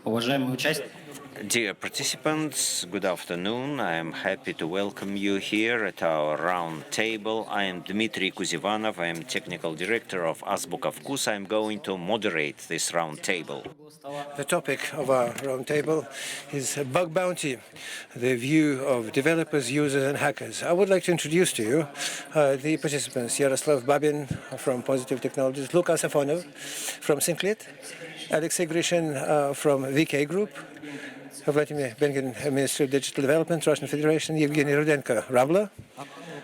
уважаемые участники. Dear participants, good afternoon. I am happy to welcome you here at our round table. I am Dmitry Kuzivanov. I am Technical Director of Azbuka Vkus. I am going to moderate this round table. The topic of our round table is bug bounty, the view of developers, users, and hackers. I would like to introduce to you the participants: Yaroslav Babin from Positive Technologies, Luka Safonov from Synclit, Alexei Grishin from VK Group, Vladimir Bengin, Ministry of Digital Development, Russian Federation, Evgeny Rudenko, Rabla,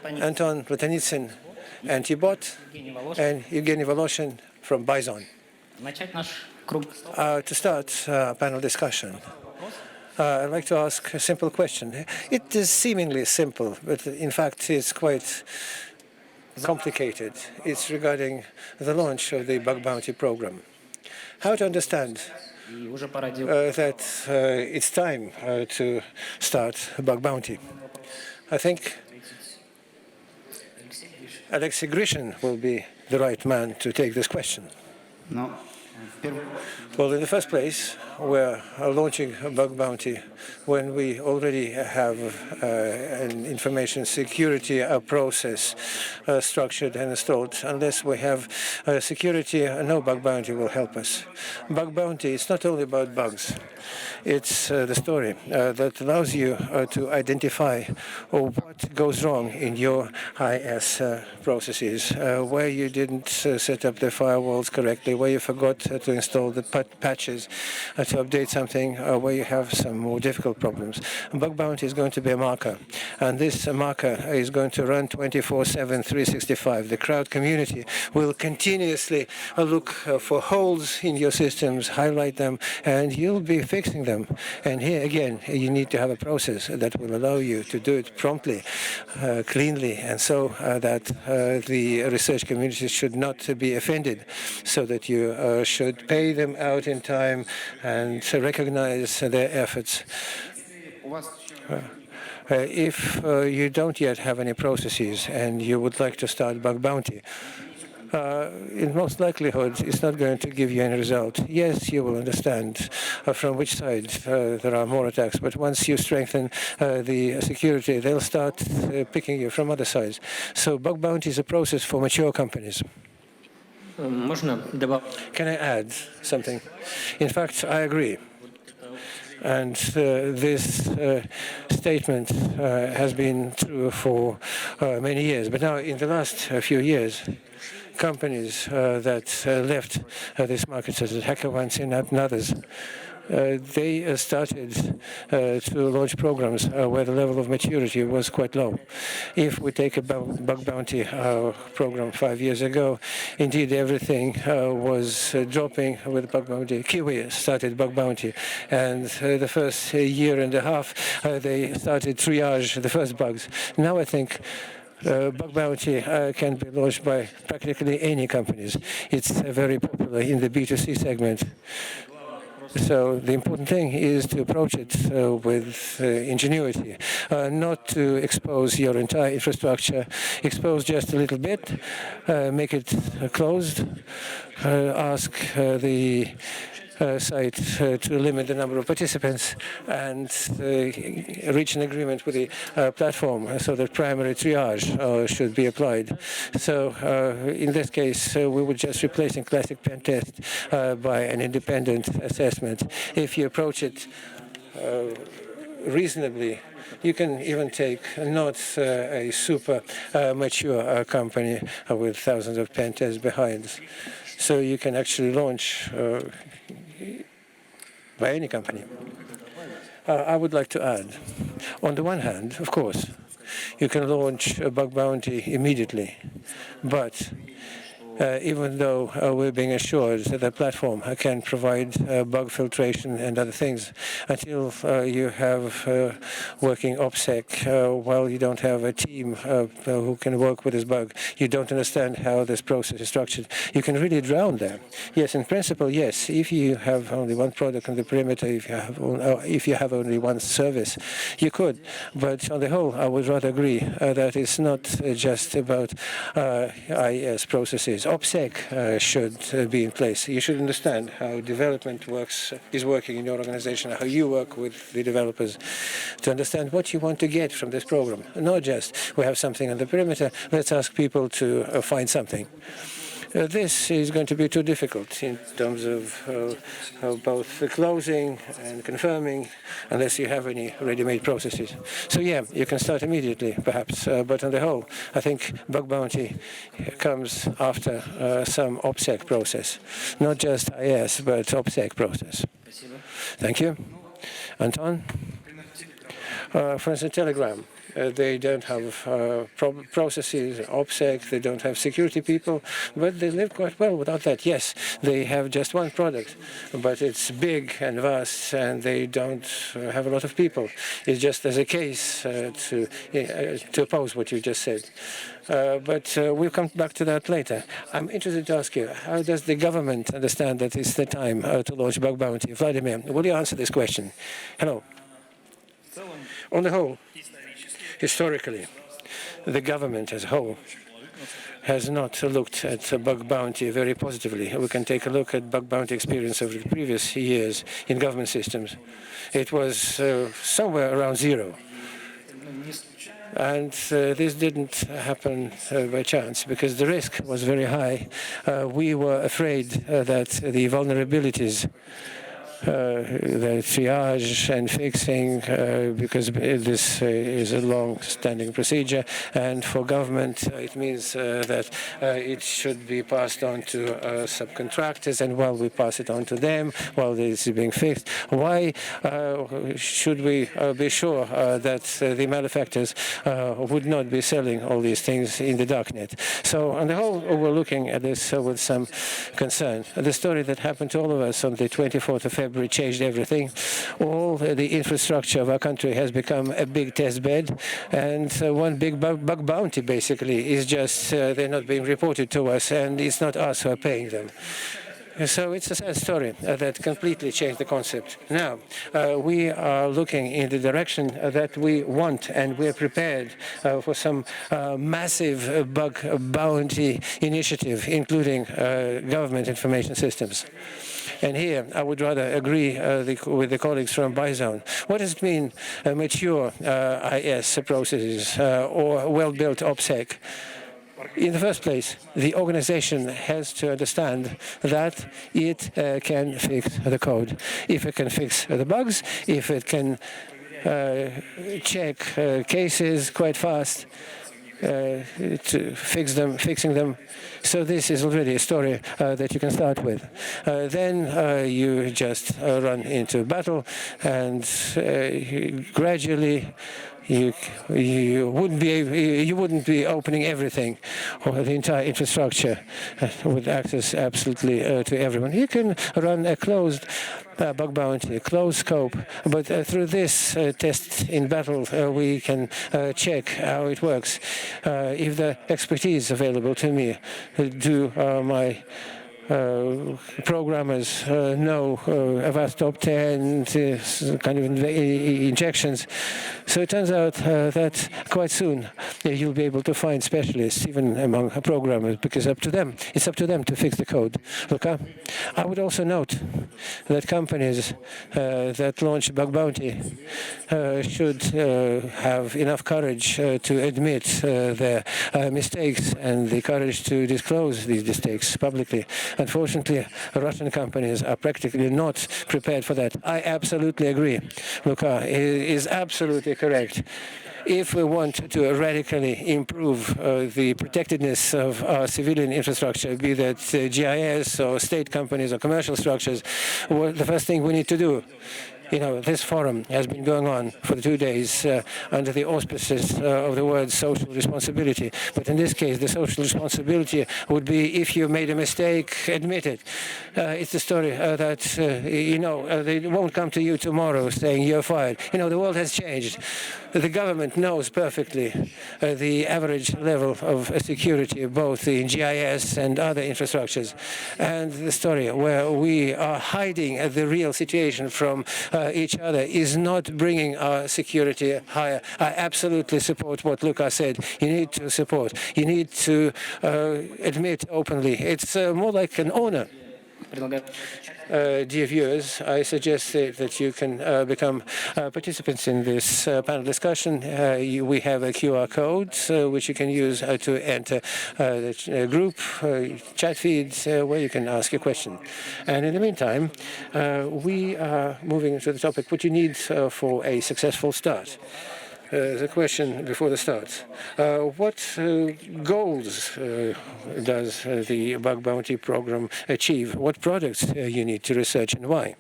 Anton Platonitsyn, Antibot, and Evgeny Voloshin from Bison. To start panel discussion, I'd like to ask a simple question. It is seemingly simple, but in fact it's quite complicated. It's regarding the launch of the bug bounty program. How to understand that it's time to start a bug bounty? I think Alexei Grishin will be the right man to take this question. Well, in the first place, we're launching a bug bounty when we already have an information security process structured and installed. Unless we have security, no bug bounty will help us. Bug bounty is not only about bugs. It's the story that allows you to identify what goes wrong in your IS processes, where you didn't set up the firewalls correctly, where you forgot to install the patches to update something, where you have some more difficult problems. Bug bounty is going to be a marker, and this marker is going to run 24/7, 365. The crowd community will continuously look for holes in your systems, highlight them, and you'll be fixing them. And here again, you need to have a process that will allow you to do it promptly, cleanly, and so that the research community should not be offended, so that you should pay them out in time and recognize their efforts. If you don't yet have any processes and you would like to start bug bounty, in most likelihood, it's not going to give you any result. Yes, you will understand from which side there are more attacks, but once you strengthen the security, they'll start picking you from other sides. So bug bounty is a process for mature companies. Can I add something? In fact, I agree. And this statement has been true for many years. But now, in the last few years, companies that left this market, such as HackerOne and others, they started to launch programs where the level of maturity was quite low. If we take a bug bounty program 5 years ago, indeed everything was dropping with bug bounty. Kiwi started bug bounty, and the first year and a half they started triage the first bugs. Now I think bug bounty can be launched by practically any companies. It's very popular in the B2C segment. So the important thing is to approach it with ingenuity, not to expose your entire infrastructure, expose just a little bit, make it closed, ask the site to limit the number of participants, and reach an agreement with the platform so that primary triage should be applied. So in this case, we would just replacing classic pen test by an independent assessment. If you approach it reasonably, you can even take not a super mature company with thousands of pen tests behind. So you can actually launch by any company. I would like to add, on the one hand, of course, you can launch a bug bounty immediately, but even though we're being assured that the platform can provide bug filtration and other things, until you have working OPSEC, while you don't have a team who can work with this bug, you don't understand how this process is structured. You can really drown there. Yes, in principle, yes. If you have only one product on the perimeter, if you have only one service, you could. But on the whole, I would rather agree that it's not just about IS processes. OPSEC should be in place. You should understand how development is working in your organization, how you work with the developers, to understand what you want to get from this program. Not just we have something on the perimeter, let's ask people to find something. This is going to be too difficult in terms of both the closing and confirming, unless you have any ready-made processes. So yeah, you can start immediately, perhaps, but on the whole, I think bug bounty comes after some OPSEC process, not just IS, but OPSEC process. Thank you. Anton? For instance, Telegram. They don't have processes, OPSEC, they don't have security people, but they live quite well without that. Yes, they have just one product, but it's big and vast, and they don't have a lot of people. It's just as a case to oppose what you just said. But we'll come back to that later. I'm interested to ask you, how does the government understand that it's the time to launch bug bounty? Vladimir, will you answer this question? Hello. On the whole, historically, the government as a whole has not looked at bug bounty very positively. We can take a look at bug bounty experience over the previous years in government systems. It was somewhere around zero. And this didn't happen by chance, because the risk was very high. We were afraid that the vulnerabilities, the triage and fixing, because this is a long-standing procedure, and for government it means that it should be passed on to subcontractors, and while we pass it on to them, while this is being fixed, why should we be sure that the malefactors would not be selling all these things in the darknet? So on the whole, we're looking at this with some concern. The story that happened to all of us on the 24th of February changed everything. All the infrastructure of our country has become a big test bed, and one big bug bounty basically is just they're not being reported to us, and it's not us who are paying them. So it's a sad story that completely changed the concept. Now, we are looking in the direction that we want, and we're prepared for some massive bug bounty initiative, including government information systems. And here, I would rather agree with the colleagues from Bizone. What does it mean, mature IS processes or well-built OPSEC? In the first place, the organization has to understand that it can fix the code. If it can fix the bugs, if it can check cases quite fast, to fixing them. So this is already a story that you can start with. Then you just run into battle, and gradually you wouldn't be opening everything, or the entire infrastructure with access absolutely to everyone. You can run a closed bug bounty, closed scope, but through this test in battle, we can check how it works. If the expertise available to me, do my programmers know Avast top 10 kind of injections. So it turns out that quite soon you'll be able to find specialists even among programmers, because it's up to them to fix the code. Luca? I would also note that companies that launch bug bounty should have enough courage to admit their mistakes and the courage to disclose these mistakes publicly. Unfortunately, Russian companies are practically not prepared for that. I absolutely agree. Luca is absolutely correct. If we want to radically improve the protectedness of our civilian infrastructure, be that GIS or state companies or commercial structures, the first thing we need to do, this forum has been going on for 2 days under the auspices of the word social responsibility. But in this case, the social responsibility would be, if you made a mistake, admit it. It's the story that, they won't come to you tomorrow saying you're fired. The world has changed. The government knows perfectly the average level of security, both in GIS and other infrastructures. And the story where we are hiding the real situation from each other is not bringing our security higher. I absolutely support what Luca said. You need to support. You need to admit openly. It's more like an honor. Dear viewers, I suggest that you can become participants in this panel discussion. We have a QR code which you can use to enter the group chat feeds where you can ask a question. And in the meantime, we are moving to the topic, what you need for a successful start. The question before the start. What goals does the bug bounty program achieve? What products you need to research and why?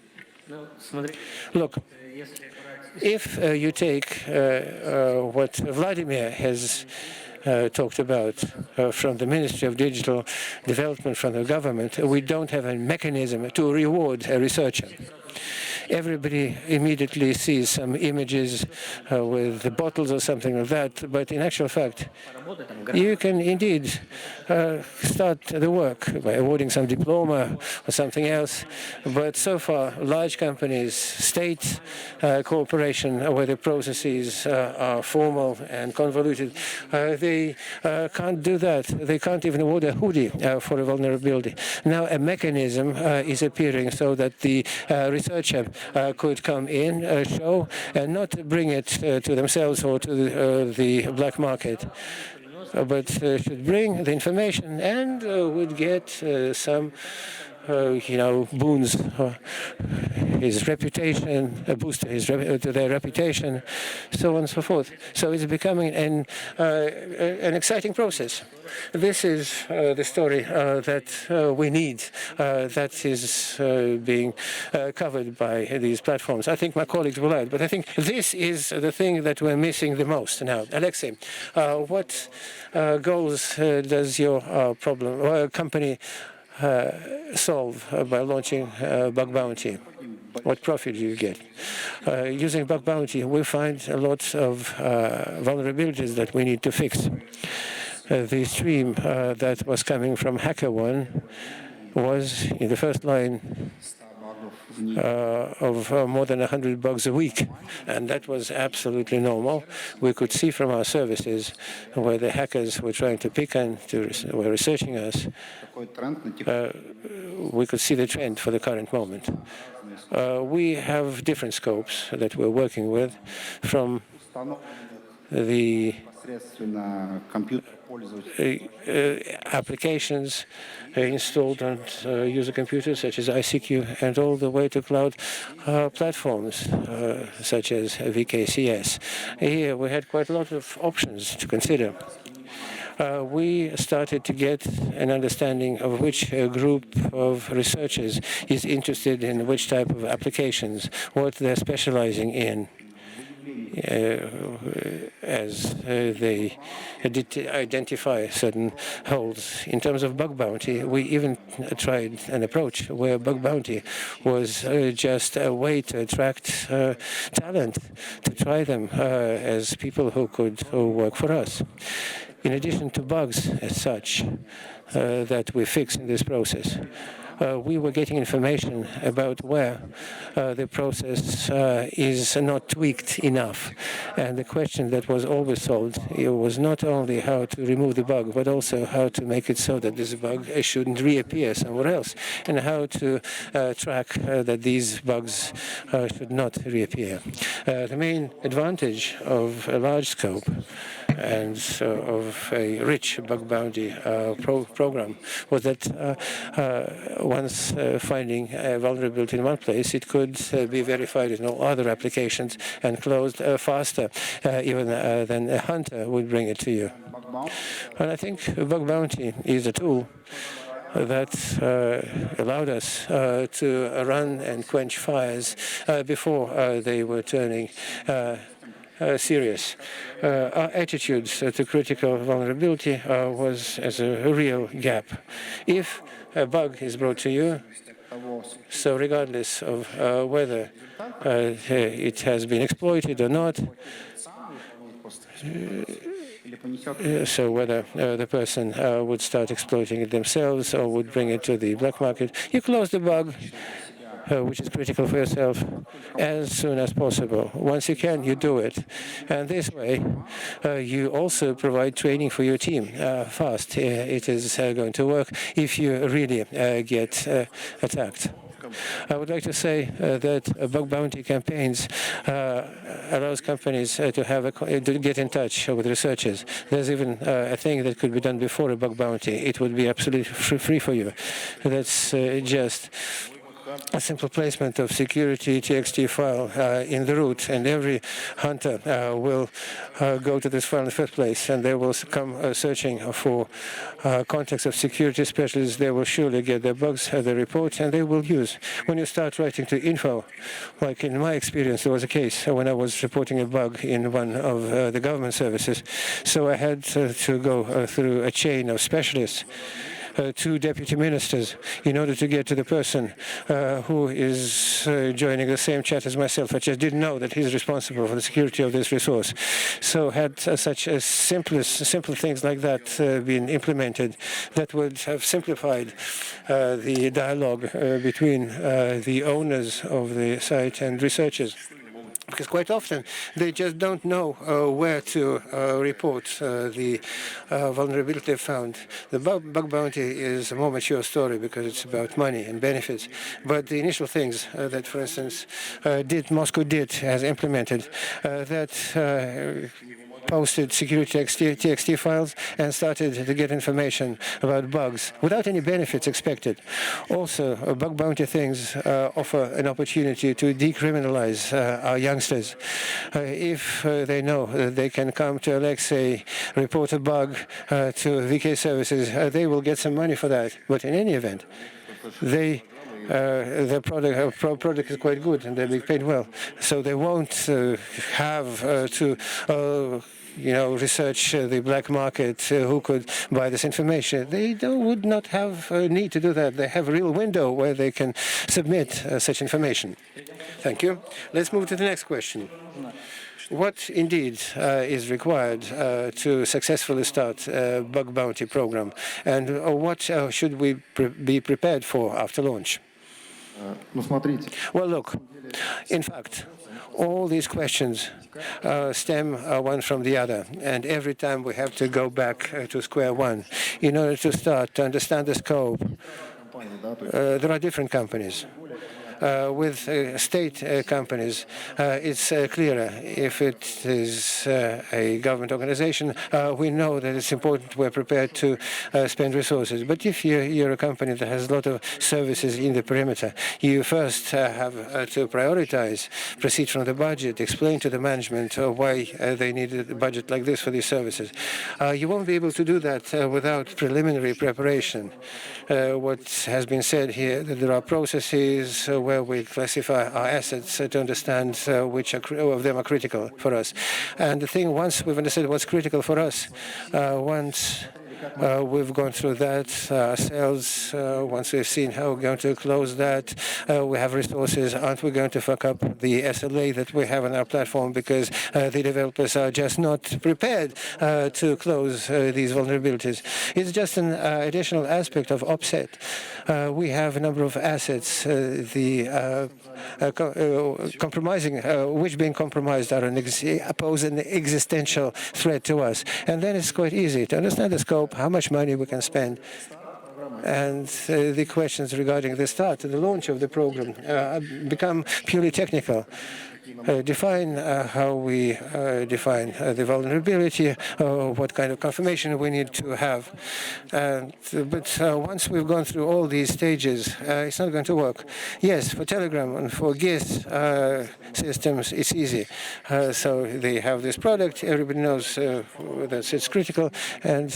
Look, if you take what Vladimir has talked about from the Ministry of Digital Development, from the government, we don't have a mechanism to reward a researcher. Everybody immediately sees some images with the bottles or something like that, but in actual fact, you can indeed start the work by awarding some diploma or something else. But so far, large companies, state cooperation, where the processes are formal and convoluted, they can't do that. They can't even award a hoodie for a vulnerability. Now a mechanism is appearing so that the researcher could come in, show, and not bring it to themselves or to the black market, but should bring the information and would get some boons, his reputation, a boost to their reputation, so on and so forth. So it's becoming an exciting process. This is the story that we need, that is being covered by these platforms. I think my colleagues will add, but I think this is the thing that we're missing the most now. Alexei, what goals does your company solve by launching bug bounty? What profit do you get? Using bug bounty, we find a lot of vulnerabilities that we need to fix. The stream that was coming from HackerOne was in the first line of more than 100 bugs a week, and that was absolutely normal. We could see from our services where the hackers were trying to pick and were researching us. We could see the trend for the current moment. We have different scopes that we're working with, from the applications installed on user computers such as ICQ, and all the way to cloud platforms such as VKCS. Here we had quite a lot of options to consider. We started to get an understanding of which group of researchers is interested in which type of applications, what they're specializing in. As they identify certain holes. In terms of bug bounty, we even tried an approach where bug bounty was just a way to attract talent, to try them as people who could work for us. In addition to bugs as such that we fix in this process, we were getting information about where the process is not tweaked enough. And the question that was always solved, it was not only how to remove the bug, but also how to make it so that this bug shouldn't reappear somewhere else, and how to track that these bugs should not reappear. The main advantage of a large scope and of a rich bug bounty program was that once finding a vulnerability in one place, it could be verified in all other applications and closed faster, even than a hunter would bring it to you. And I think bug bounty is a tool that allowed us to run and quench fires before they were turning serious. Our attitude to critical vulnerability was as a real gap. If a bug is brought to you, so regardless of whether it has been exploited or not, so whether the person would start exploiting it themselves or would bring it to the black market, you close the bug which is critical for yourself, as soon as possible. Once you can, you do it. And this way, you also provide training for your team fast. It is going to work if you really get attacked. I would like to say that bug bounty campaigns allows companies to get in touch with researchers. There's even a thing that could be done before a bug bounty. It would be absolutely free for you. That's just a simple placement of security TXT file in the root, and every hunter will go to this file in the first place, and they will come searching for contacts of security specialists. They will surely get their bugs, the report, and they will use. When you start writing to info, like in my experience, there was a case when I was reporting a bug in one of the government services. So I had to go through a chain of specialists, 2 deputy ministers, in order to get to the person who is joining the same chat as myself. I just didn't know that he's responsible for the security of this resource. So had such a simple things like that been implemented, that would have simplified the dialogue between the owners of the site and researchers. Because quite often they just don't know where to report the vulnerability found. The bug bounty is a more mature story because it's about money and benefits. But the initial things that, for instance, Moscow has implemented, that posted security TXT files and started to get information about bugs without any benefits expected. Also, bug bounty things offer an opportunity to decriminalize our youngsters. If they know that they can come to Alexei, report a bug to VK services, they will get some money for that. But in any event, their product is quite good and they're being paid well. So they won't have to research the black market, who could buy this information. They would not have a need to do that. They have a real window where they can submit such information. Thank you. Let's move to the next question. What indeed is required to successfully start a bug bounty program, and what should we be prepared for after launch? Well, look, in fact, all these questions stem one from the other, and every time we have to go back to square one in order to start to understand the scope. There are different companies. With state companies, it's clearer. If it is a government organization, we know that it's important we're prepared to spend resources. But if you're a company that has a lot of services in the perimeter, you first have to prioritize, proceed from the budget, explain to the management why they need a budget like this for these services. You won't be able to do that without preliminary preparation. What has been said here, that there are processes where we classify our assets to understand which of them are critical for us. And the thing, once we've understood what's critical for us, once we've gone through that ourselves, once we've seen how we're going to close that, we have resources. Aren't we going to fuck up the SLA that we have on our platform because the developers are just not prepared to close these vulnerabilities? It's just an additional aspect of offset. We have a number of assets, which being compromised pose an existential threat to us. And then it's quite easy to understand the scope, how much money we can spend. And the questions regarding the start and the launch of the program become purely technical. Define how we define the vulnerability, what kind of confirmation we need to have. But once we've gone through all these stages, it's not going to work. Yes, for Telegram and for GIS systems, it's easy. So they have this product, everybody knows that it's critical, and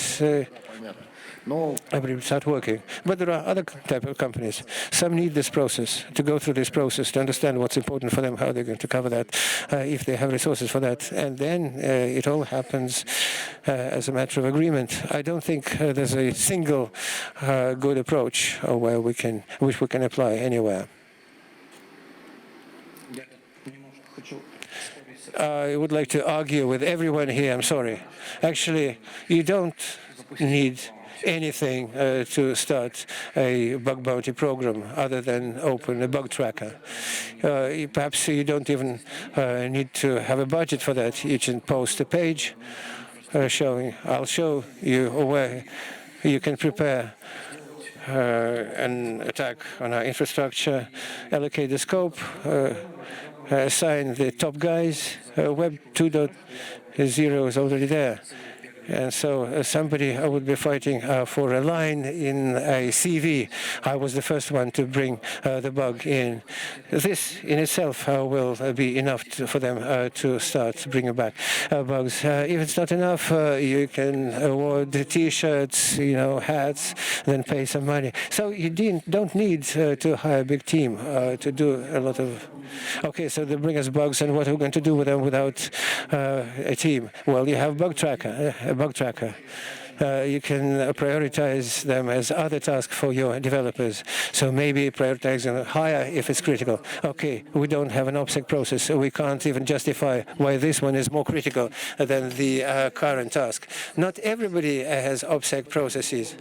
everybody start working. But there are other type of companies. Some need this process, to go through this process, to understand what's important for them, how they're going to cover that, if they have resources for that. And then it all happens as a matter of agreement. I don't think there's a single good approach which we can apply anywhere. I would like to argue with everyone here. I'm sorry. Actually, you don't need anything to start a bug bounty program other than open a bug tracker. Perhaps you don't even need to have a budget for that. You can post a page showing. I'll show you where you can prepare an attack on our infrastructure, allocate the scope, assign the top guys. Web 2.0 is already there. And so somebody would be fighting for a line in a CV. I was the first one to bring the bug in. This in itself will be enough for them to start bringing back bugs. If it's not enough, you can award T-shirts, hats, then pay some money. So you don't need to hire a big team to do a lot of. Okay, so they bring us bugs, and what are we going to do with them without a team? Well, you have a bug tracker. You can prioritize them as other tasks for your developers. So maybe prioritize them higher if it's critical. Okay, we don't have an OPSEC process, so we can't even justify why this one is more critical than the current task. Not everybody has OPSEC processes.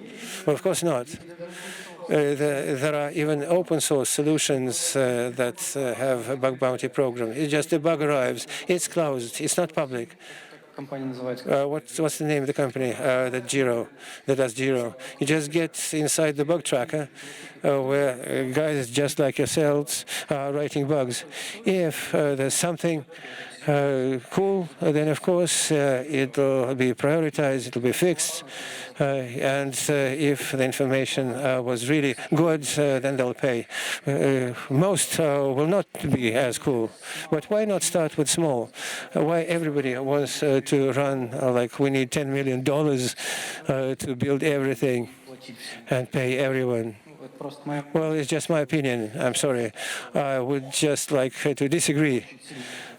Well, of course not. There are even open source solutions that have a bug bounty program. It's just the bug arrives, it's closed, it's not public. What's the name of the company that does Giro? You just get inside the bug tracker where guys just like yourselves are writing bugs. If there's something cool, then of course it'll be prioritized, it'll be fixed, and if the information was really good, then they'll pay. Most will not be as cool, but why not start with small? Why everybody wants to run like we need $10 million to build everything and pay everyone? Well, it's just my opinion. I'm sorry. I would just like to disagree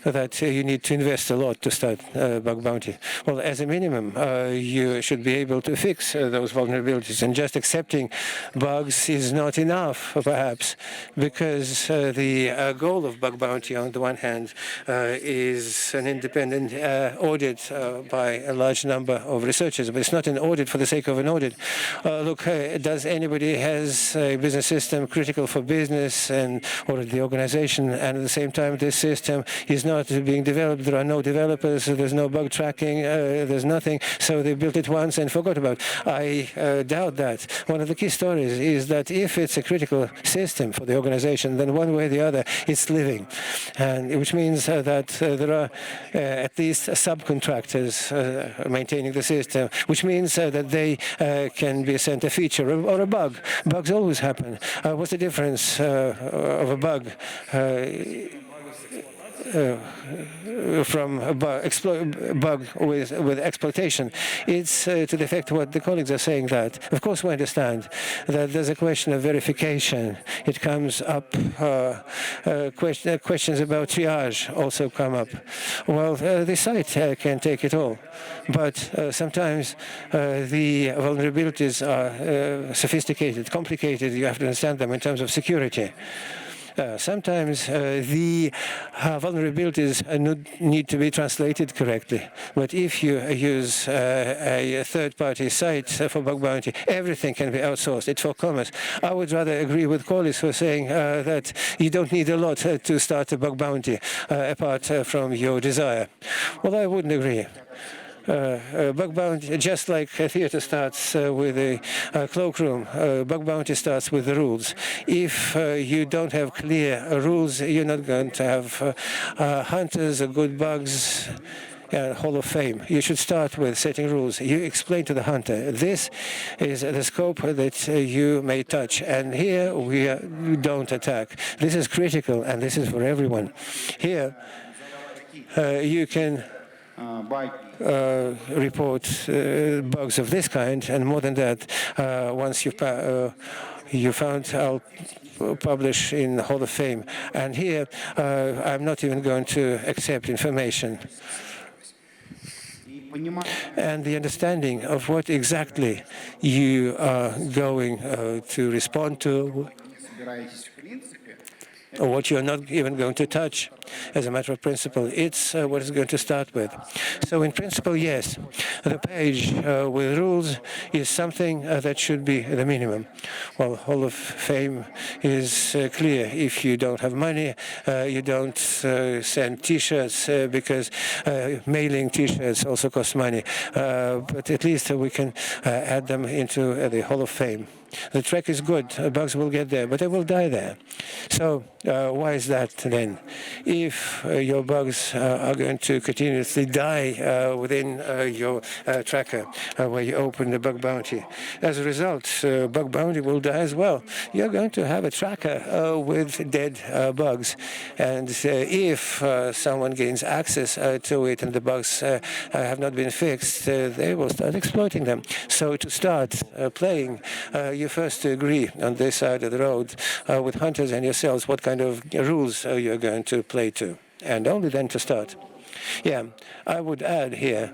that you need to invest a lot to start bug bounty. Well, as a minimum, you should be able to fix those vulnerabilities, and just accepting bugs is not enough, perhaps, because the goal of bug bounty, on the one hand, is an independent audit by a large number of researchers, but it's not an audit for the sake of an audit. Look, does anybody has a business system critical for business and or the organization, and at the same time, this system is not being developed. There are no developers. There's no bug tracking. There's nothing. So they built it once and forgot about it. I doubt that. One of the key stories is that if it's a critical system for the organization, then one way or the other, it's living, and which means that there are at least subcontractors maintaining the system, which means that they can be sent a feature or a bug. Bugs always happen. What's the difference of a bug from a bug with exploitation? It's to the effect what the colleagues are saying, that of course we understand that there's a question of verification. It comes up, questions about triage also come up. Well, the site can take it all, but sometimes the vulnerabilities are sophisticated, complicated. You have to understand them in terms of security. Sometimes the vulnerabilities need to be translated correctly. But if you use a third-party site for bug bounty, everything can be outsourced. It's for commerce. I would rather agree with colleagues who are saying that you don't need a lot to start a bug bounty apart from your desire. Well, I wouldn't agree. Bug bounty, just like a theater starts with a cloakroom, bug bounty starts with the rules. If you don't have clear rules, you're not going to have hunters or good bugs. Hall of Fame. You should start with setting rules. You explain to the hunter, this is the scope that you may touch, and here we don't attack. This is critical, and this is for everyone. Here, you can report bugs of this kind, and more than that, once you found, I'll publish in the Hall of Fame. And here, I'm not even going to accept information. And the understanding of what exactly you are going to respond to. or what you're not even going to touch. As a matter of principle, it's what it's going to start with. So in principle, yes, the page with rules is something that should be the minimum. Well, Hall of Fame is clear. If you don't have money, you don't send T-shirts because mailing T-shirts also costs money. But at least we can add them into the Hall of Fame. The track is good, bugs will get there, but they will die there. So why is that then? If your bugs are going to continuously die within your tracker where you open the bug bounty, as a result, bug bounty will die as well. You're going to have a tracker with dead bugs. And if someone gains access to it and the bugs have not been fixed, they will start exploiting them. So to start playing, you first agree on this side of the road with hunters and yourselves what kind of rules you're going to play to, and only then to start. Yeah, I would add here,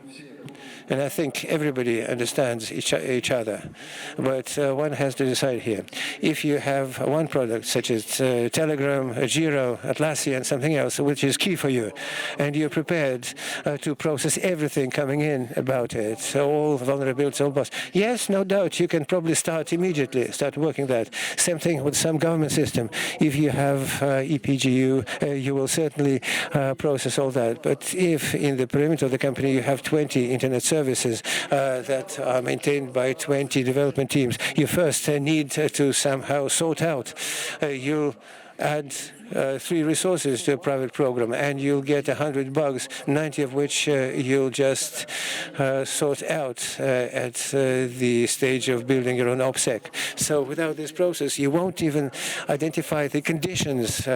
and I think everybody understands each other, but one has to decide here. If you have one product, such as Telegram, Giro, Atlassian, something else, which is key for you, and you're prepared to process everything coming in about it, all vulnerabilities, all bugs, yes, no doubt, you can probably start immediately, start working that. Same thing with some government system. If you have EPGU, you will certainly process all that. But if in the perimeter of the company you have 20 internet services that are maintained by 20 development teams, you first need to somehow sort out. You'll add 3 resources to a private program, and you'll get 100 bugs, 90 of which you'll just sort out at the stage of building your own OPSEC. So without this process, you won't even identify the conditions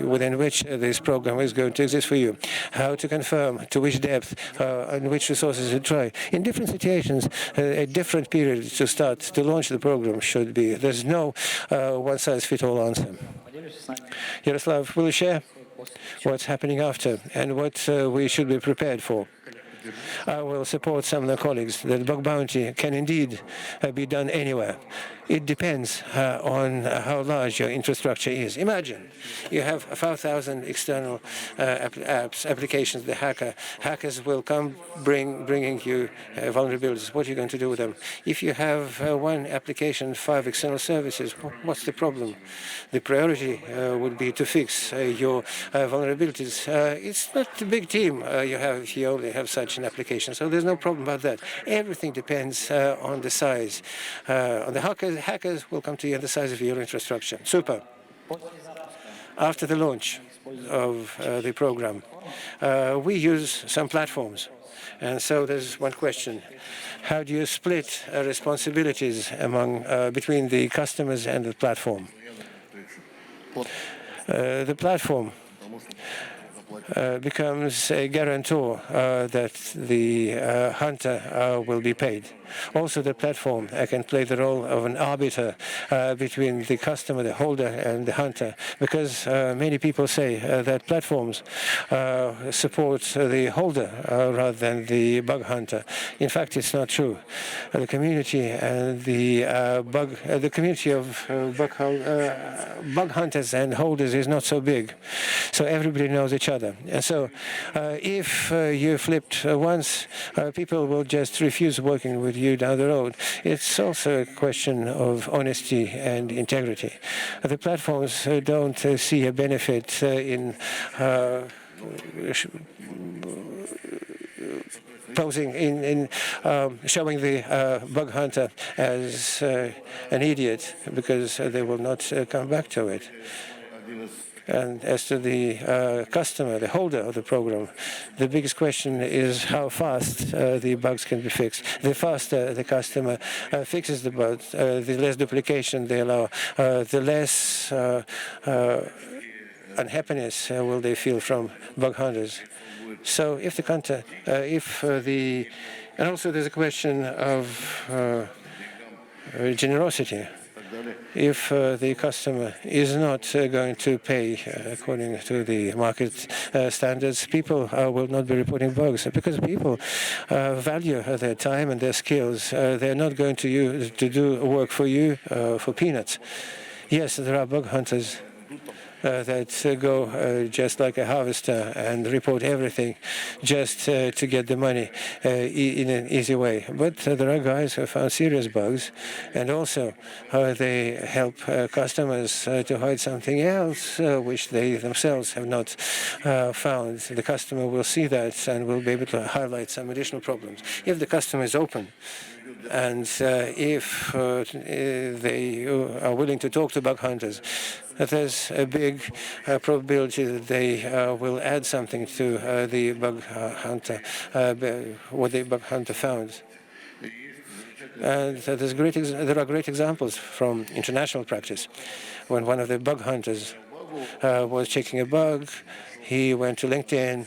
within which this program is going to exist for you, how to confirm, to which depth, and which resources to try. In different situations, a different period to start to launch the program should be. There's no one-size-fits-all answer. Yaroslav, will you share what's happening after and what we should be prepared for? I will support some of the colleagues that bug bounty can indeed be done anywhere. It depends on how large your infrastructure is. Imagine you have 5,000 external applications. The hackers will come bringing you vulnerabilities. What are you going to do with them? If you have one application, 5 external services, what's the problem? The priority would be to fix your vulnerabilities. It's not a big team you have if you only have such an application, so there's no problem about that. Everything depends on the size. On the hackers will come to you on the size of your infrastructure. Super. After the launch of the program, we use some platforms. And so there's one question. How do you split responsibilities between the customers and the platform? The platform becomes a guarantor that the hunter will be paid. Also, the platform can play the role of an arbiter between the customer, the holder, and the hunter, because many people say that platforms support the holder rather than the bug hunter. In fact, it's not true. The community and the community of bug hunters and holders is not so big, so everybody knows each other. And so, if you flipped once, people will just refuse working with you down the road. It's also a question of honesty and integrity. The platforms don't see a benefit in posing in showing the bug hunter as an idiot, because they will not come back to it. And as to the customer, the holder of the program, the biggest question is how fast the bugs can be fixed. The faster the customer fixes the bugs, the less duplication they allow, the less unhappiness will they feel from bug hunters. So if the hunter, and also there's a question of generosity. If the customer is not going to pay according to the market standards, people will not be reporting bugs, because people value their time and their skills. They're not going to do work for you for peanuts. Yes, there are bug hunters that go just like a harvester and report everything just to get the money in an easy way. But there are guys who found serious bugs, and also they help customers to hide something else which they themselves have not found. The customer will see that and will be able to highlight some additional problems. If the customer is open, and if they are willing to talk to bug hunters, there's a big probability that they will add something to the bug hunter, what the bug hunter found. And there are great examples from international practice. When one of the bug hunters was checking a bug, he went to LinkedIn.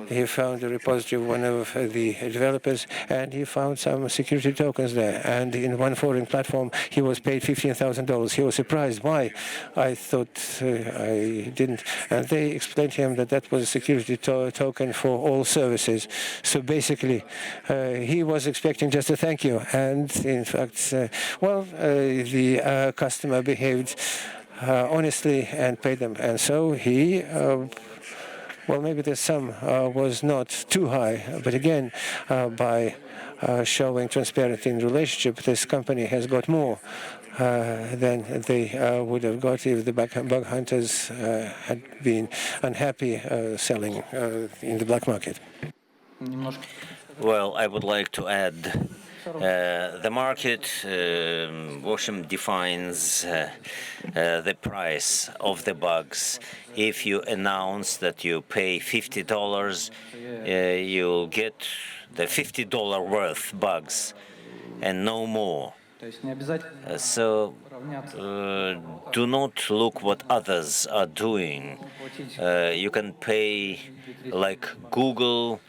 He found a repository of one of the developers, and he found some security tokens there. And in one foreign platform, he was paid $15,000. He was surprised. Why? I thought I didn't. And they explained to him that that was a security token for all services. So basically, he was expecting just a thank you. And in fact, the customer behaved honestly and paid them. And so he maybe the sum was not too high, but again, by showing transparency in the relationship, this company has got more than they would have got if the bug hunters had been unhappy selling in the black market. Well, I would like to add the market, defines the price of the bugs. If you announce that you pay $50, you'll get the $50 worth bugs and no more. So do not look what others are doing. You can pay like Google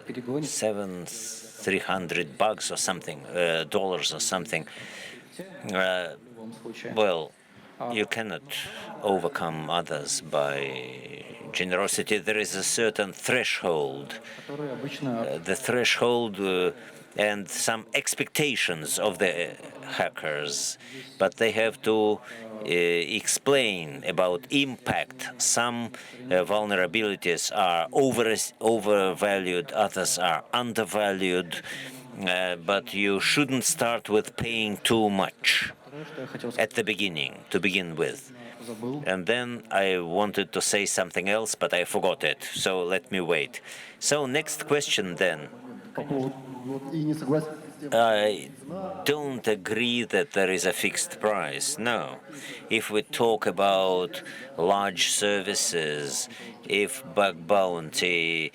300 bucks or something, dollars or something. Well, you cannot overcome others by generosity. There is a certain threshold, the threshold and some expectations of the hackers, but they have to explain about impact. Some vulnerabilities are overvalued, others are undervalued, but you shouldn't start with paying too much at the beginning, to begin with. And then I wanted to say something else, but I forgot it, so let me wait. So next question then. I don't agree that there is a fixed price. No. If we talk about large services, if Bug Bounty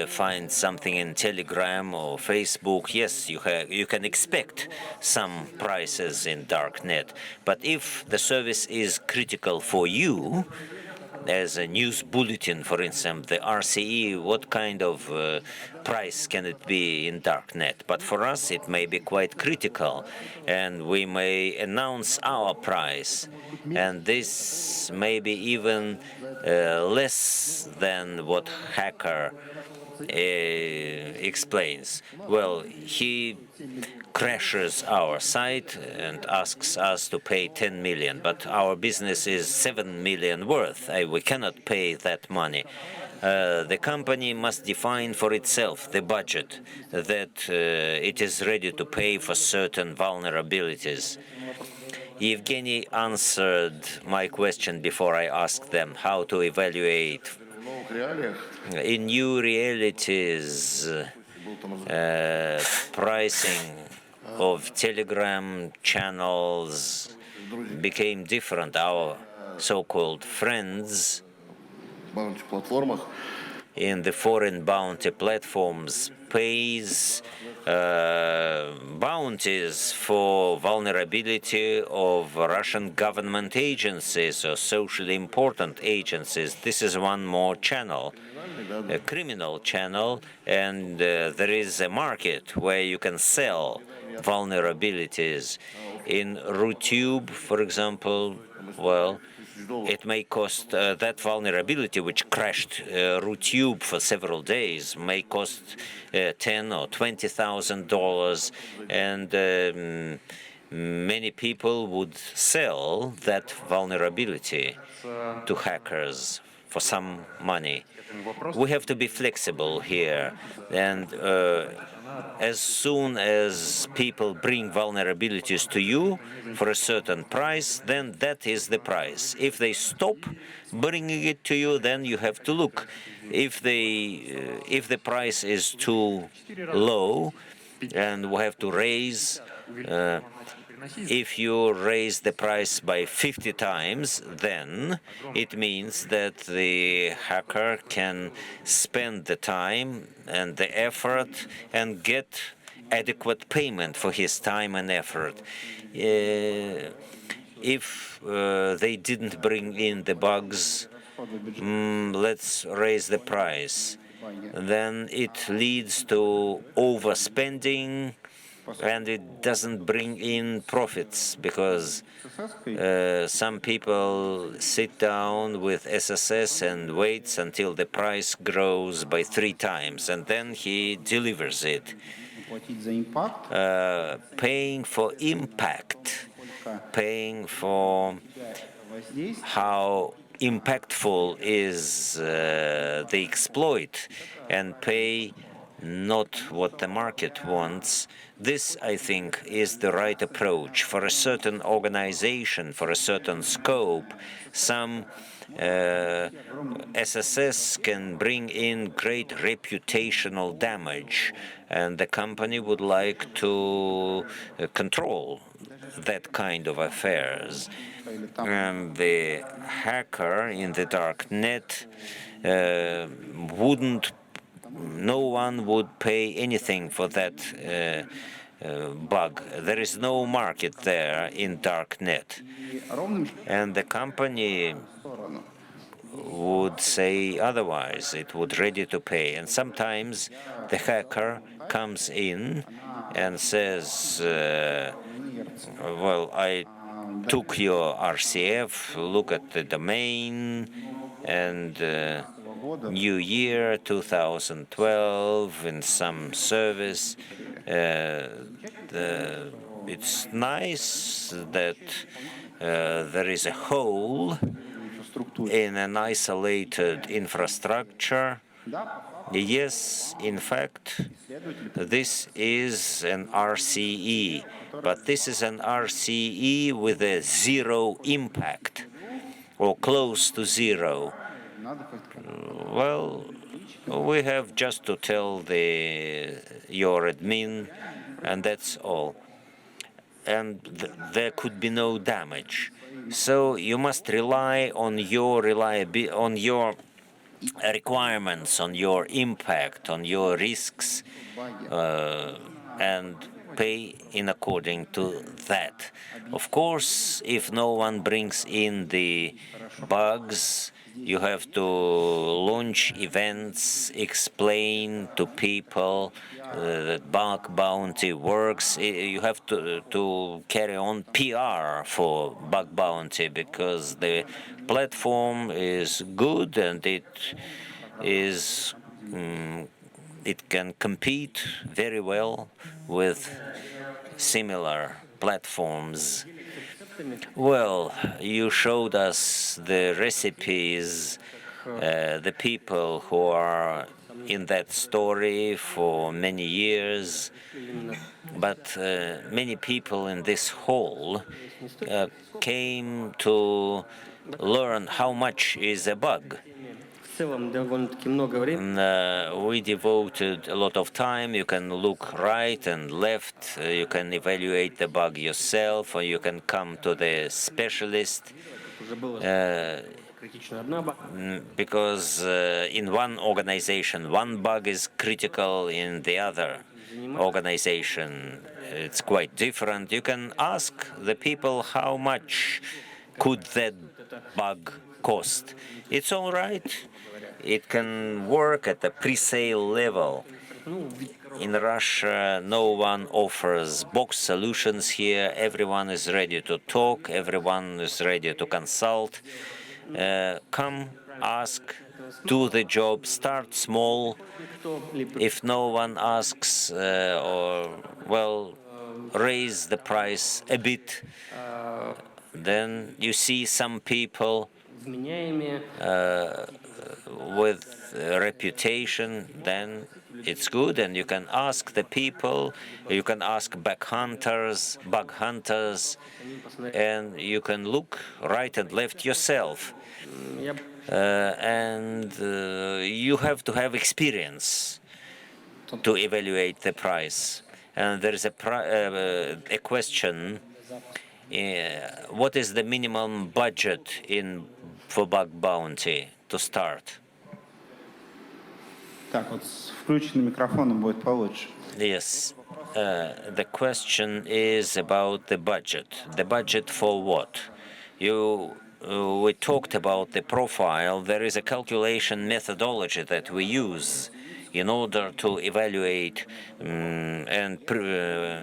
finds something in Telegram or Facebook, yes, you can expect some prices in darknet. But if the service is critical for you, as a news bulletin, for instance, the RCE, what kind of price can it be in darknet? But for us, it may be quite critical, and we may announce our price, and this may be even less than what hacker explains. Well, he crashes our site and asks us to pay 10 million, but our business is 7 million worth. We cannot pay that money. The company must define for itself the budget that it is ready to pay for certain vulnerabilities. Evgeny answered my question before I asked them how to evaluate. In new realities, pricing of Telegram channels became different. Our so-called friends in the foreign bounty platforms pays bounties for vulnerability of Russian government agencies or socially important agencies. This is one more channel, a criminal channel, and there is a market where you can sell vulnerabilities. In RooTube, for example, well, it may cost that vulnerability, which crashed RooTube for several days, may cost $10,000 or $20,000, and many people would sell that vulnerability to hackers for some money. We have to be flexible here, and as soon as people bring vulnerabilities to you for a certain price, then that is the price. If they stop bringing it to you, then you have to look. If the price is too low, and we have to raise. If you raise the price by 50 times, then it means that the hacker can spend the time and the effort and get adequate payment for his time and effort. If they didn't bring in the bugs, let's raise the price. Then it leads to overspending, and it doesn't bring in profits because some people sit down with SSS and waits until the price grows by 3 times, and then he delivers it. Paying for impact, paying for how impactful is the exploit, and pay not what the market wants. This, I think, is the right approach. For a certain organization, for a certain scope, some SSS can bring in great reputational damage, and the company would like to control that kind of affairs. And the hacker in the dark net no one would pay anything for that bug. There is no market there in dark net. And the company would say otherwise. It would ready to pay. And sometimes the hacker comes in and says, well, I took your RCF, look at the domain, and New Year 2012 in some service. It's nice that there is a hole in an isolated infrastructure. Yes, in fact, this is an RCE, but this is an RCE with a zero impact, or close to zero. Well, we have just to tell your admin, and that's all. And there could be no damage. So you must rely on your requirements, on your impact, on your risks, and pay in according to that. Of course, if no one brings in the bugs, you have to launch events, explain to people that bug bounty works. You have to carry on PR for bug bounty because the platform is good and it can compete very well with similar platforms. Well, you showed us the recipes, the people who are in that story for many years, but many people in this hall came to learn how much is a bug. We devoted a lot of time. You can look right and left. You can evaluate the bug yourself, or you can come to the specialist. Because in one organization, one bug is critical, in the other organization, it's quite different. You can ask the people how much could that bug cost. It's all right. It can work at the pre-sale level. In Russia, no one offers box solutions here. Everyone is ready to talk. Everyone is ready to consult. Come, ask, do the job, start small. If no one asks, raise the price a bit, then you see some people with reputation, then it's good, and you can ask the people, you can ask bug hunters, and you can look right and left yourself. And you have to have experience to evaluate the price. And there is a question: what is the minimum budget for bug bounty to start? Так, вот с включенным микрофоном будет получше. Yes. The question is about the budget. The budget for what? We talked about the profile. There is a calculation methodology that we use in order to evaluate and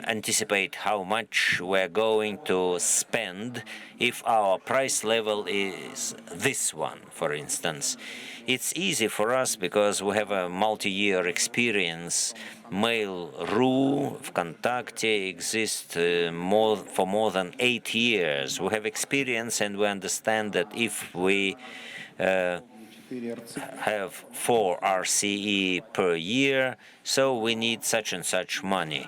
anticipate how much we're going to spend if our price level is this one, for instance. It's easy for us because we have a multi-year experience. Mail.ru, ВКонтакте exist for more than 8 years. We have experience and we understand that if we have 4 RCE per year, so we need such and such money.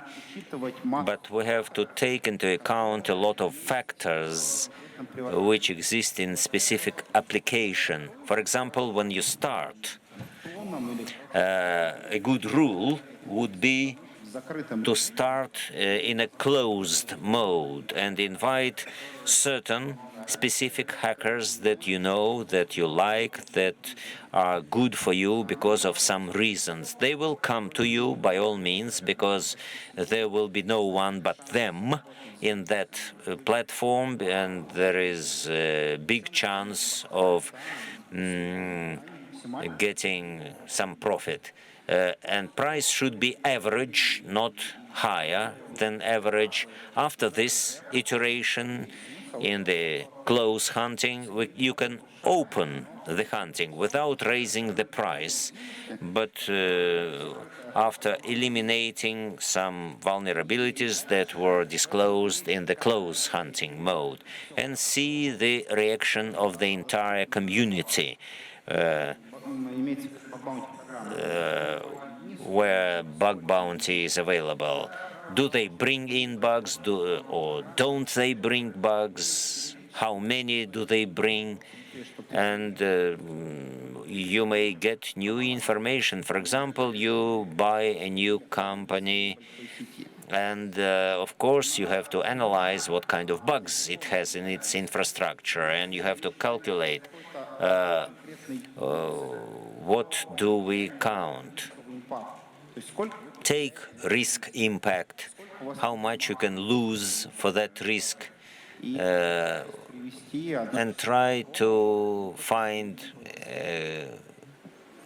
But we have to take into account a lot of factors which exist in specific application. For example, when you start, a good rule would be to start in a closed mode and invite certain specific hackers that you know, that you like, that are good for you because of some reasons. They will come to you by all means because there will be no one but them in that platform, and there is a big chance of getting some profit. And price should be average, not higher than average. After this iteration in the close hunting, you can open the hunting without raising the price, but after eliminating some vulnerabilities that were disclosed in the close hunting mode, and see the reaction of the entire community. Where bug bounty is available. Do they bring in bugs, or don't they bring bugs? How many do they bring? And you may get new information. For example, you buy a new company, and of course you have to analyze what kind of bugs it has in its infrastructure, and you have to calculate what do we count. Take risk impact, how much you can lose for that risk, and try to find a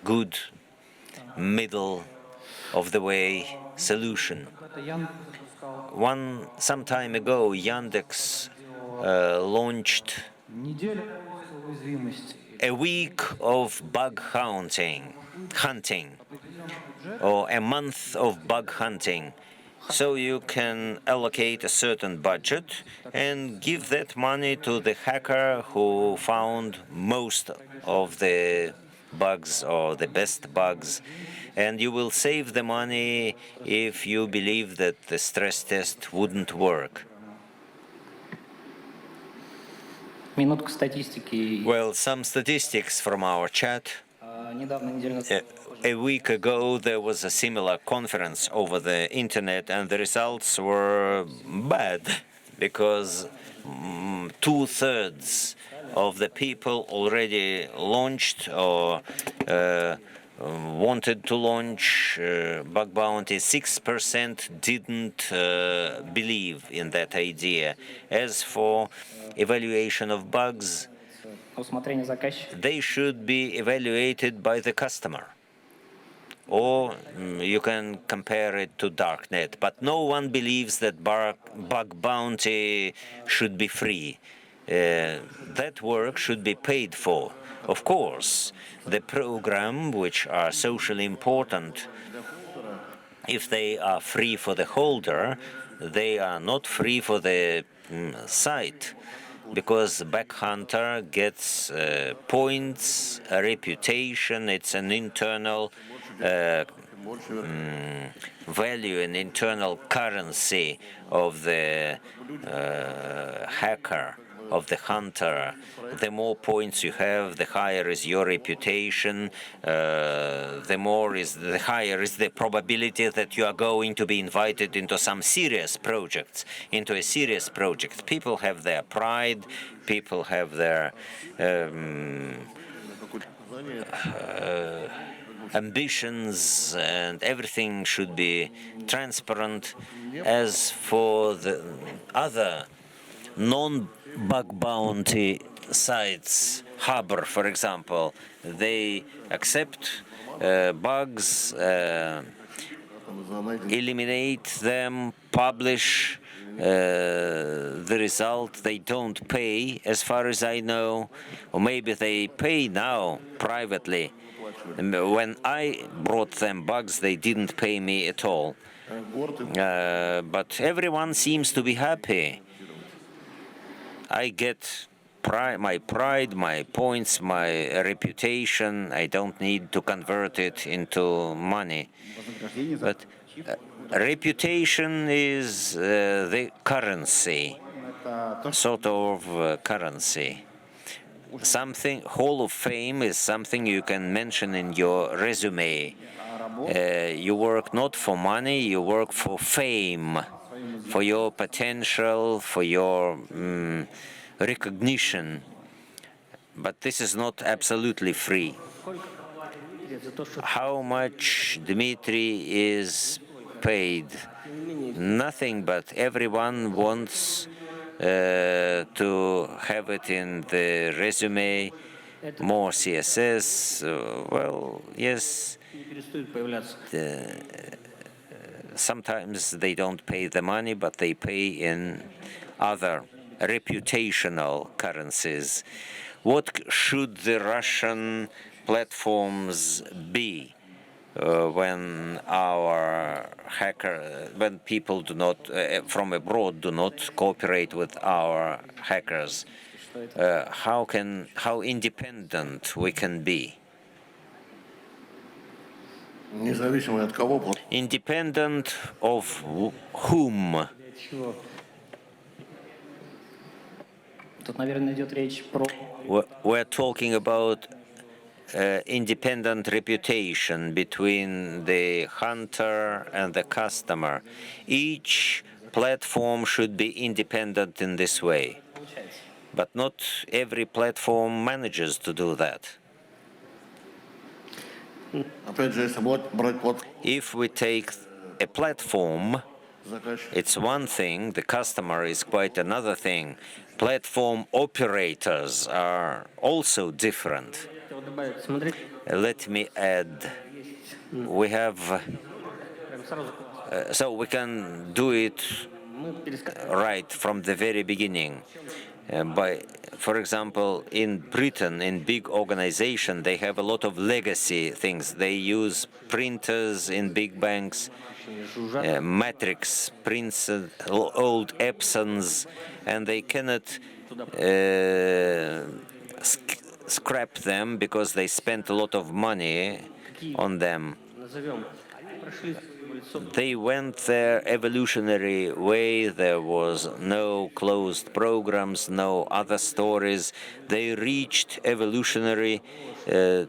good middle of the way solution. Some time ago, Yandex launched a week of bug hunting, or a month of bug hunting. So you can allocate a certain budget and give that money to the hacker who found most of the bugs or the best bugs. And you will save the money if you believe that the stress test wouldn't work. Well, some statistics from our chat. A week ago, there was a similar conference over the internet, and the results were bad because 2/3 of the people already launched or wanted to launch bug bounty. 6% didn't believe in that idea. As for evaluation of bugs, they should be evaluated by the customer. Or you can compare it to darknet, but no one believes that bug bounty should be free. That work should be paid for. Of course, the program, which are socially important, if they are free for the holder, they are not free for the site, because the back hunter gets points, a reputation. It's an internal value, an internal currency of the hacker, of the hunter. The more points you have, the higher is your reputation. The higher is the probability that you are going to be invited into some serious projects, into a serious project. People have their pride. People have their ambitions, and everything should be transparent. As for the other non-bug bounty sites, Harbor, for example, they accept bugs, eliminate them, publish the result. They don't pay, as far as I know, or maybe they pay now privately. When I brought them bugs, they didn't pay me at all. But everyone seems to be happy. I get my pride, my points, my reputation. I don't need to convert it into money. But reputation is the currency, sort of currency. Something, Hall of Fame is something you can mention in your resume. You work not for money, you work for fame, for your potential, for your recognition. But this is not absolutely free. How much Dmitry is paid? Nothing, but everyone wants to have it in the resume, more CSS. Well, yes, sometimes they don't pay the money, but they pay in other reputational currencies. What should the Russian platforms be when when people do not from abroad do not cooperate with our hackers? How independent we can be? Independent of whom? We're talking about independent reputation between the hunter and the customer. Each platform should be independent in this way, but not every platform manages to do that. If we take a platform, it's one thing, the customer is quite another thing. Platform operators are also different. Let me add, we have, so we can do it right from the very beginning. For example, in Britain, in big organization, they have a lot of legacy things. They use printers in big banks, matrix prints, old Epsons, and they cannot scrap them because they spent a lot of money on them. They went their evolutionary way. There was no closed programs, no other stories. They reached evolutionary to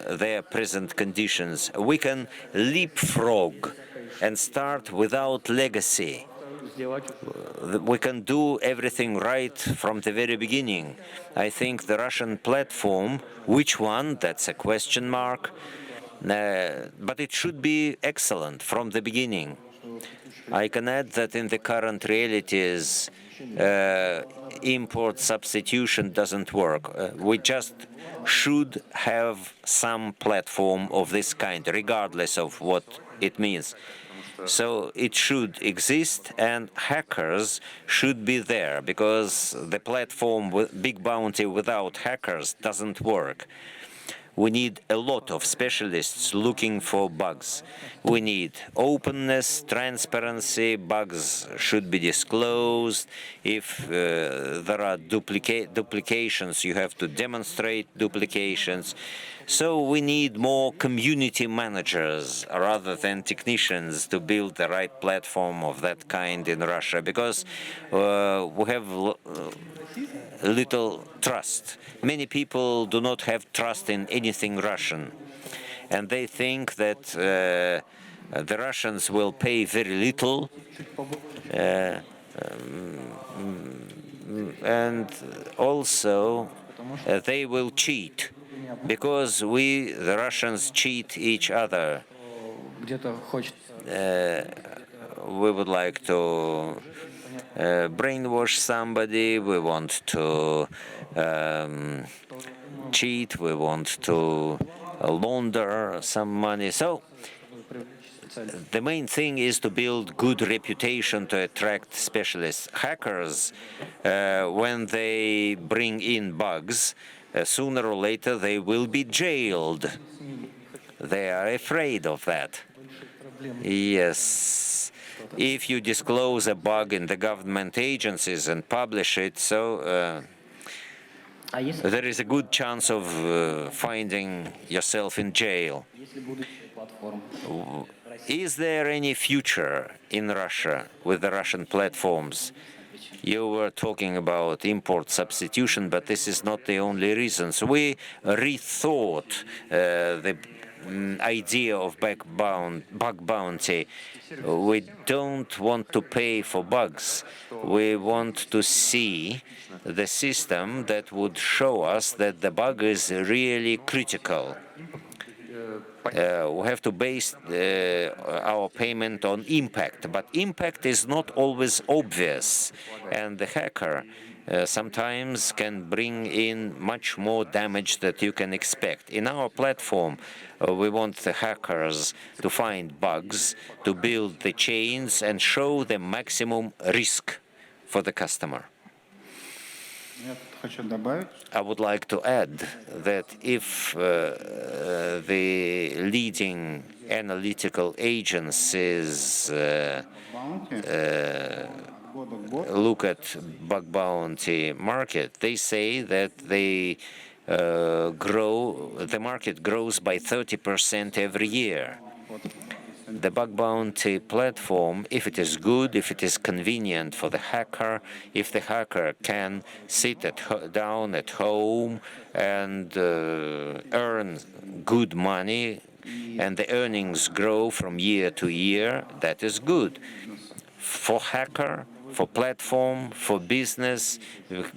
their present conditions. We can leapfrog and start without legacy. We can do everything right from the very beginning. I think the Russian platform, which one, that's a question mark, but it should be excellent from the beginning. I can add that in the current realities, import substitution doesn't work. We just should have some platform of this kind, regardless of what it means. So it should exist, and hackers should be there, because the platform with big bounty without hackers doesn't work. We need a lot of specialists looking for bugs. We need openness, transparency, bugs should be disclosed. If there are duplications, you have to demonstrate duplications. So we need more community managers rather than technicians to build the right platform of that kind in Russia, because we have little trust. Many people do not have trust in anything Russian, and they think that the Russians will pay very little, and also they will cheat, because we, the Russians, cheat each other. We would like to brainwash somebody, we want to cheat, we want to launder some money. So the main thing is to build good reputation to attract specialists. Hackers, when they bring in bugs, sooner or later they will be jailed. They are afraid of that. Yes. If you disclose a bug in the government agencies and publish it, so there is a good chance of finding yourself in jail. Is there any future in Russia with the Russian platforms? You were talking about import substitution, but this is not the only reason. So we rethought the idea of bug bounty. We don't want to pay for bugs. We want to see the system that would show us that the bug is really critical. We have to base our payment on impact, but impact is not always obvious, and the hacker sometimes can bring in much more damage that you can expect. In our platform, we want the hackers to find bugs, to build the chains, and show the maximum risk for the customer. I would like to add that if the leading analytical agencies look at bug bounty market, they say that the market grows by 30% every year. The bug bounty platform, if it is good, if it is convenient for the hacker, if the hacker can sit down at home and earn good money, and the earnings grow from year to year, that is good. For hacker, for platform, for business,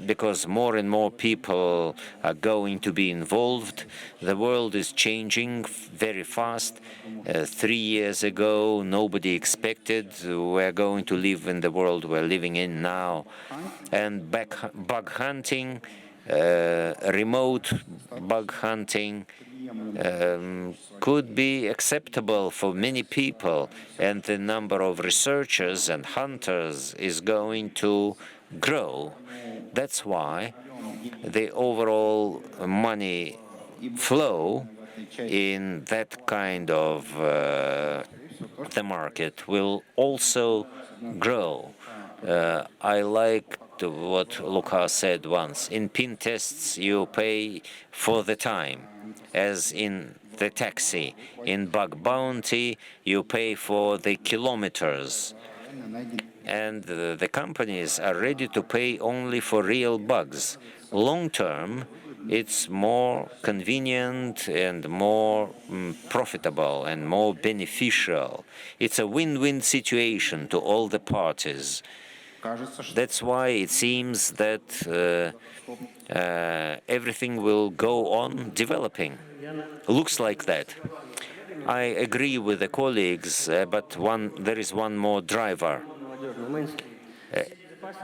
because more and more people are going to be involved. The world is changing very fast. 3 years ago, nobody expected we're going to live in the world we're living in now. And bug hunting, remote bug hunting, could be acceptable for many people, and the number of researchers and hunters is going to grow. That's why the overall money flow in that kind of the market will also grow. I like what Luca said once. In pin tests, you pay for the time, as in the taxi. In bug bounty, you pay for the kilometers. And the companies are ready to pay only for real bugs. Long term, it's more convenient and more profitable and more beneficial. It's a win-win situation to all the parties. That's why it seems that everything will go on developing. Looks like that. I agree with the colleagues, but there is one more driver.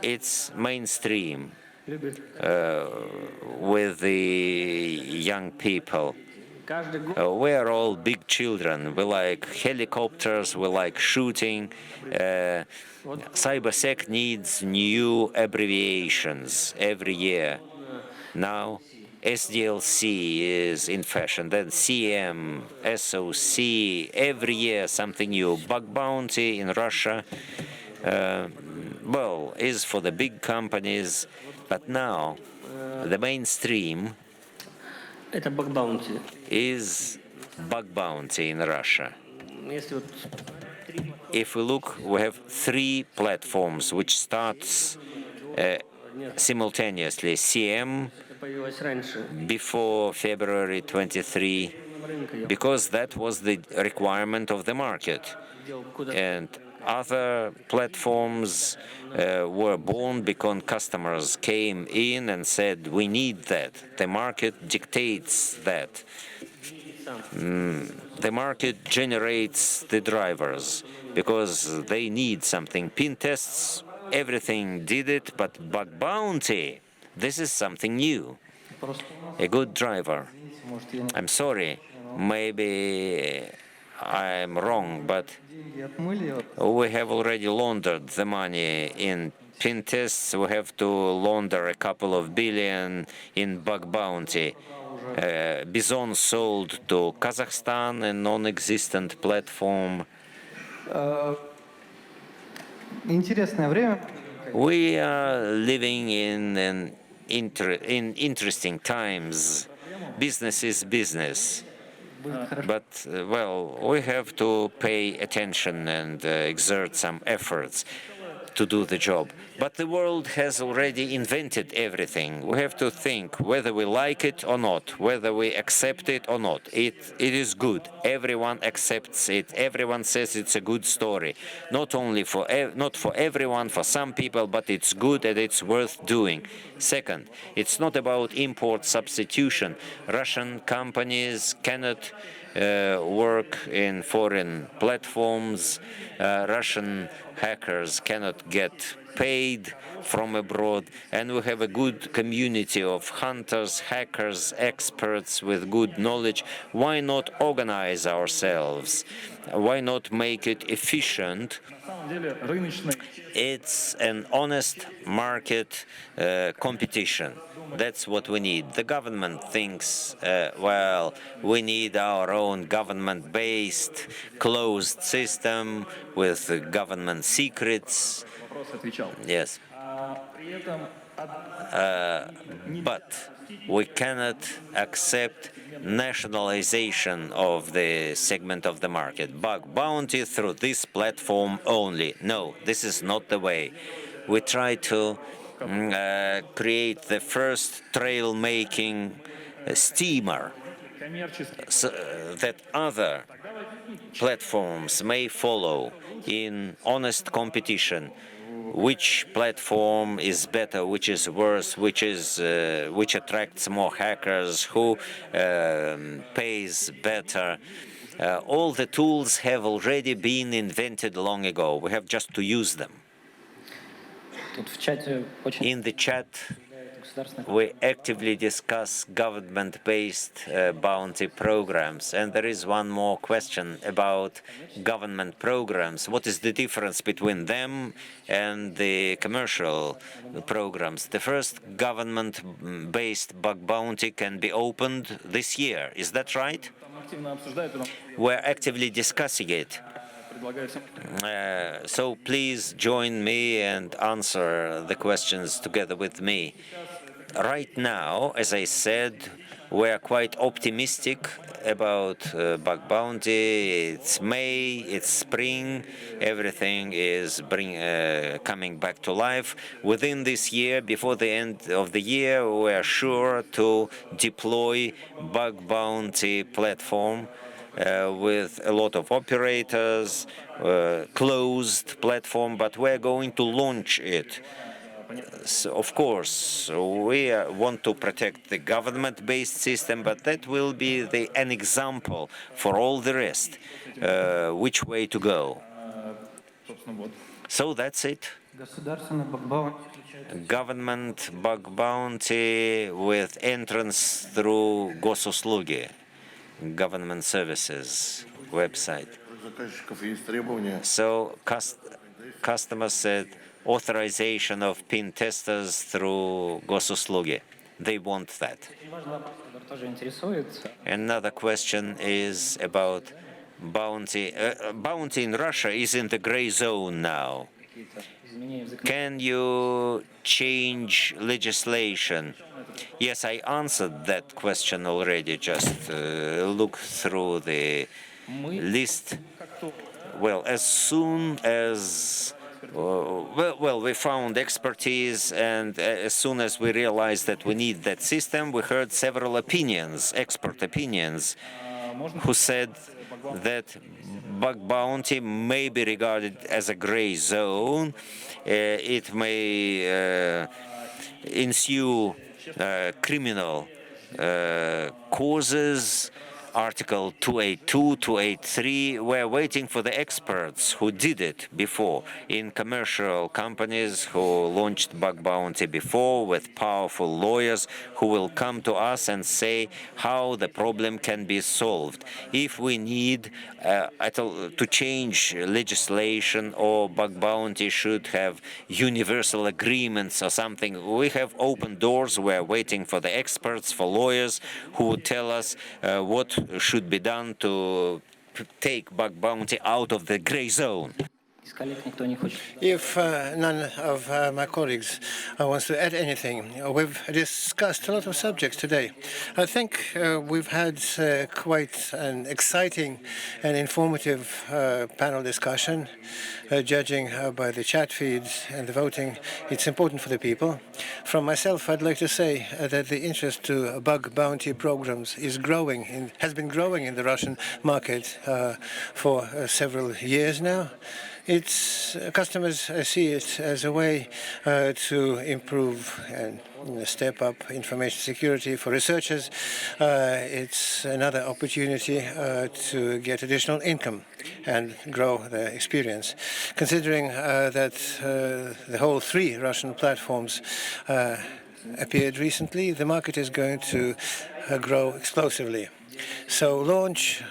It's mainstream with the young people. We are all big children. We like helicopters, we like shooting. Cybersec needs new abbreviations every year. Now, SDLC is in fashion, then CM, SOC, every year something new. Bug bounty in Russia, well, is for the big companies, but now the mainstream Это bug bounty. is bug bounty in Russia. Если вот If we look, we have 3 platforms which starts simultaneously. CM это появилось раньше, before February 23, рынка я because that was the requirement of the market. делал куда And other platforms were born because customers came in and said, we need that. The market dictates that. The market generates the drivers because they need something. Pin tests, everything did it, but bug bounty, this is something new. Просто, A good driver. может, я I'm sorry, maybe I'm wrong, but деньги отмыли, вот, we have already laundered the money in pin tests. We have to launder a couple of billion in bug bounty. Bison sold to Kazakhstan, a non-existent platform. интересное время. We are living in interesting times. Business is business. Будет хорошо. But, well, we have to pay attention and exert some efforts to do the job. But the world has already invented everything. We have to think whether we like it or not, whether we accept it or not. It is good. Everyone accepts it. Everyone says it's a good story. Not only for not for everyone, for some people, but it's good and it's worth doing. Second, it's not about import substitution. Russian companies cannot work in foreign platforms. Russian hackers cannot get paid from abroad, and we have a good community of hunters, hackers, experts with good knowledge. Why not organize ourselves? Why not make it efficient? It's an honest market competition. That's what we need. The government thinks, well, we need our own government-based closed system with government secrets. Yes. But we cannot accept nationalization of the segment of the market. Bug bounty through this platform only. No, this is not the way. We try to create the first trail-making steamer so that other platforms may follow in honest competition. Which platform is better, which is worse, which attracts more hackers, who pays better. All the tools have already been invented long ago. We have just to use them. тут в чате очень In the chat, государственных we actively discuss government-based bounty programs. And there is one more question about government programs. What is the difference between them and the commercial programs? The first government-based bug bounty can be opened this year. Is that right? активно обсуждают, потому We're actively discussing it. предлагаю всем So please join me and answer the questions together with me. Right now, as I said, we are quite optimistic about bug bounty. It's May, it's spring, everything is coming back to life. Within this year, before the end of the year, we are sure to deploy bug bounty platform with a lot of operators, closed platform, but we're going to launch it. So of course, we want to protect the government-based system, but that will be an example for all the rest, which way to go. собственно, вот. So that's it. Государственный бакбаунти включает Government bug bounty with entrance through госуслуги, government services website. Заказчиков есть требования. So customer said authorization of pin testers through госуслуги. they want that. Очень важный вопрос, который тоже интересует. Another question is about bounty. Bounty in Russia is in the gray zone now. Какие-то изменения в законодательстве. Can you change legislation? Yes, I answered that question already. Just look through the list. Well, as soon as we found expertise, and as soon as we realized that we need that system, we heard several opinions, expert opinions, who said that bug bounty may be regarded as a gray zone. It may ensue criminal causes. Article 282, 283, we're waiting for the experts who did it before in commercial companies who launched bug bounty before with powerful lawyers who will come to us and say how the problem can be solved. If we need to change legislation or bug bounty should have universal agreements or something, we have open doors. We're waiting for the experts, for lawyers who would tell us what should be done to take bug bounty out of the gray zone. If none of my colleagues wants to add anything, we've discussed a lot of subjects today. I think we've had quite an exciting and informative panel discussion. Judging by the chat feeds and the voting, it's important for the people. From myself, I'd like to say that the interest to bug bounty programs is growing, has been growing in the Russian market for several years now. Customers see it as a way to improve and step up information security for researchers. It's another opportunity to get additional income and grow the experience. Considering that the whole 3 Russian platforms appeared recently, the market is going to grow explosively. So launch,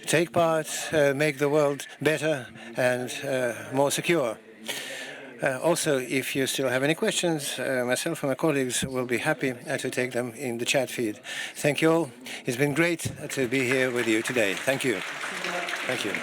take part, make the world better and more secure. Also, if you still have any questions, myself and my colleagues will be happy to take them in the chat feed. Thank you all. It's been great to be here with you today. Thank you. Thank you.